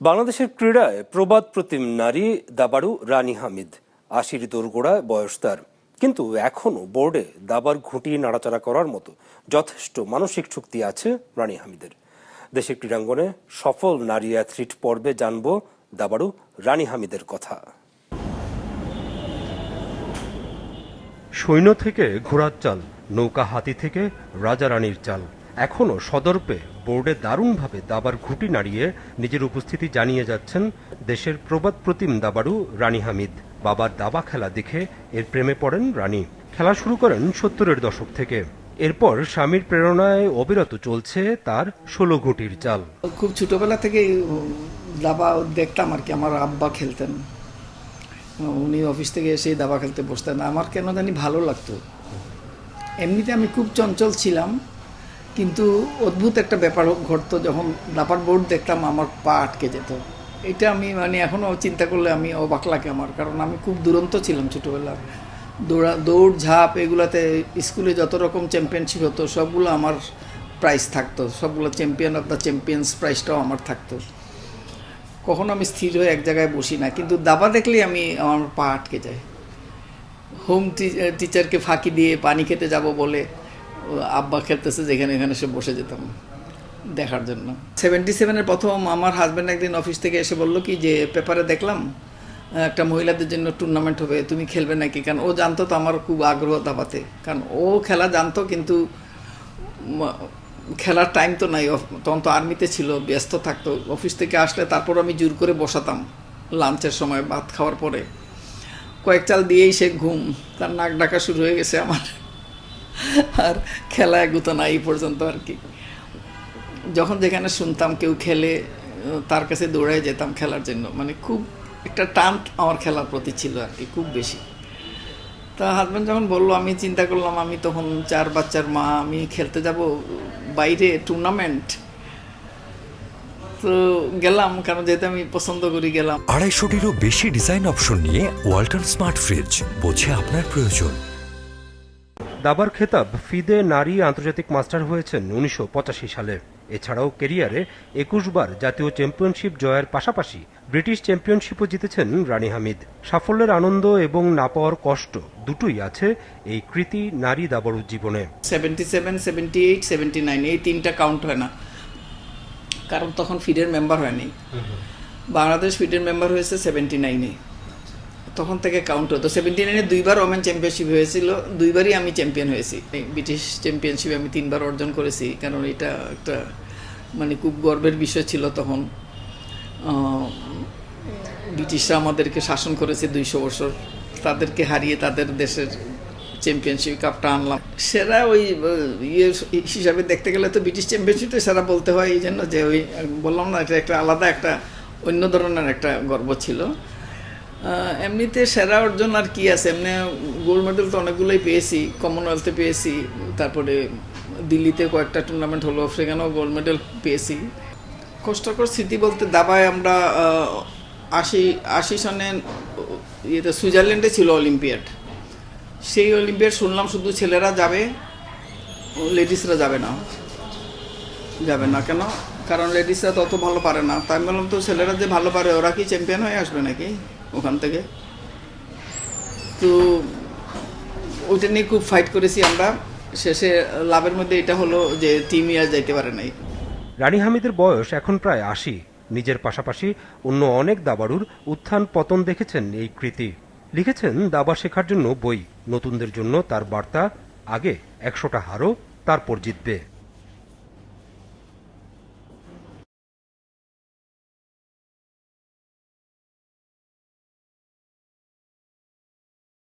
বাংলাদেশের ক্রীড়ায় প্রবাদ প্রতিম নারী দাবাড়ু রানী হামিদ। ৮০ দোরগোড়ায় বয়স তার, কিন্তু এখনও বোর্ডে দাবার ঘুঁটি নাড়াচাড়া করার মতো যথেষ্ট মানসিক শক্তি আছে রানী হামিদের। দেশের ক্রীড়াঙ্গনে সফল নারী অ্যাথলিট পর্বে জানব দাবাড়ু রানী হামিদের কথা। সৈন্য থেকে ঘোড়ার চাল, নৌকা হাতি থেকে রাজা রানীর চাল, এখনও সদর্পে বোর্ডে দারুণভাবে দাবার ঘুঁটি নাড়িয়ে নিজের উপস্থিতি জানিয়ে যাচ্ছেন দেশের প্রবাদ প্রতিম দাবাড়ু রানী হামিদ। বাবার দাবা খেলা দেখে এর প্রেমে পড়েন রানী। খেলা শুরু করেন ৭০-এর দশক থেকে। এরপর স্বামীর প্রেরণায় অবিরত চলছে তার ১৬ ঘুঁটির চাল। খুব ছোটবেলা থেকে দাবা দেখতাম আর কি। আমার আব্বা খেলতেন, উনি অফিস থেকে এসে দাবা খেলতে বসতেন। আমার কেন জানি ভালো লাগতো। এমনিতে আমি খুব চঞ্চল ছিলাম, কিন্তু অদ্ভুত একটা ব্যাপার ঘটতো, যখন দাবার বোর্ড দেখতাম আমার পা আটকে যেত। এটা আমি এখনও চিন্তা করলে আমি অবাক লাগে আমার, কারণ আমি খুব দুরন্ত ছিলাম ছোটোবেলার। দৌড় ঝাঁপ এগুলাতে স্কুলে যত রকম চ্যাম্পিয়নশিপ হতো সবগুলো আমার প্রাইজ থাকতো, সবগুলো চ্যাম্পিয়ন অফ দ্য চ্যাম্পিয়ন্স প্রাইজটাও আমার থাকতো। কখনো আমি স্থির হয়ে এক জায়গায় বসি না, কিন্তু দাবা দেখলেই আমার পা আটকে যায়। হোম টিচারকে ফাঁকি দিয়ে পানি খেতে যাব বলে আব্বা খেলতেছে যেখানে, এখানে সে বসে যেতাম দেখার জন্য। 77-এর প্রথম আমার হাজব্যান্ড একদিন অফিস থেকে এসে বলল কি যে পেপারে দেখলাম একটা মহিলাদের জন্য টুর্নামেন্ট হবে, তুমি খেলবে নাকি? কারণ ও জানতো তো আমার খুব আগ্রহ দাবাতে, কারণ ও খেলা জানতো, কিন্তু খেলার টাইম তো নাই, তখন তো আর্মিতে ছিল, ব্যস্ত থাকতো। অফিস থেকে আসলে তারপর আমি জোর করে বসাতাম লাঞ্চের সময়, ভাত খাওয়ার পরে। কয়েক চাল দিয়েই সে ঘুম, তার নাক ডাকা শুরু হয়ে গেছে আমার, আর খেলা এগুতো না এই পর্যন্ত আর কি। যখন যেখানে শুনতাম কেউ খেলে তার কাছে দৌড়ায় যেতাম খেলার জন্য। খুব একটা টান আমার খেলার প্রতি ছিল আর কি, খুব বেশি। তা হাজব্যান্ড যখন বললো, আমি চিন্তা করলাম আমি তখন 4 বাচ্চার মা, আমি খেলতে যাব বাইরে টুর্নামেন্ট। তো গেলাম, কারণ যেহেতু আমি পছন্দ করি গেলাম। 250-টিরও বেশি ডিজাইন অপশন নিয়ে ওয়ালটন স্মার্ট ফ্রিজ, বোঝে আপনার প্রয়োজন। দাবার খেতাব ফিদে নারী আন্তর্জাতিক মাস্টার হয়েছেন ১৯৮৫ সালে। এছাড়াও কেরিয়ারে ২১ বার জাতীয় চ্যাম্পিয়নশিপ জয়ের পাশাপাশি ব্রিটিশ চ্যাম্পিয়নশিপও জিতেছেন রানী হামিদ। সাফল্যের আনন্দ এবং না পাওয়ার কষ্ট দুটোই আছে এই কৃতি নারী দাবাড়ুর জীবনে। 77, 78, 79 এই 3টা কাউন্ট হয় না, কারণ তখন ফিডের মেম্বার হয়নি। বাংলাদেশ ফিডের মেম্বার হয়েছে 79-এ, তখন থেকে কাউন্ট হতো। 79-এ 2বার ওমেন চ্যাম্পিয়নশিপ হয়েছিল, 2বারই আমি চ্যাম্পিয়ন হয়েছি। ব্রিটিশ চ্যাম্পিয়নশিপ আমি 3বার অর্জন করেছি, কারণ এটা একটা খুব গর্বের বিষয় ছিল তখন। ব্রিটিশরা আমাদেরকে শাসন করেছে 200 বছর, তাদেরকে হারিয়ে তাদের দেশের চ্যাম্পিয়নশিপ কাপটা আনলাম। সেরা ওই হিসাবে দেখতে গেলে তো ব্রিটিশ চ্যাম্পিয়নশিপটা সেরা বলতে হয়, এই জন্য যে ওই বললাম না, এটা একটা আলাদা, একটা অন্য ধরনের একটা গর্ব ছিল। এমনিতে সেরা অর্জন আর কি আছে, এমনি গোল্ড মেডেল তো অনেকগুলোই পেয়েছি, কমনওয়েলথে পেয়েছি, তারপরে দিল্লিতে কয়েকটা টুর্নামেন্ট হলো, সেখানেও গোল্ড মেডেল পেয়েছি। কষ্টকর স্মৃতি বলতে দাবায় আমরা 80 সনে সুইজারল্যান্ডে ছিল অলিম্পিয়াড। সেই অলিম্পিয়াড শুনলাম শুধু ছেলেরা যাবে, লেডিসরা যাবে না। কেন? কারণ লেডিসরা তত ভালো পারে না। তাই বললাম, তো ছেলেরা যে ভালো পারে ওরা কি চ্যাম্পিয়ন হয়ে আসবে নাকি ওখান থেকে? তো ওইটা নিয়ে খুব ফাইট করেছি আমরা। শেষে লাভের মধ্যে এটা হলো যে টিমই আর যাইতে পারে নাই। রানী হামিদের বয়স এখন প্রায় ৮০। নিজের পাশাপাশি অন্য অনেক দাবাড়ুর উত্থান পতন দেখেছেন এই কৃতি। লিখেছেন দাবা শেখার জন্য বই। নতুনদের জন্য তার বার্তা, আগে 100টা হারো, তারপর জিতবে।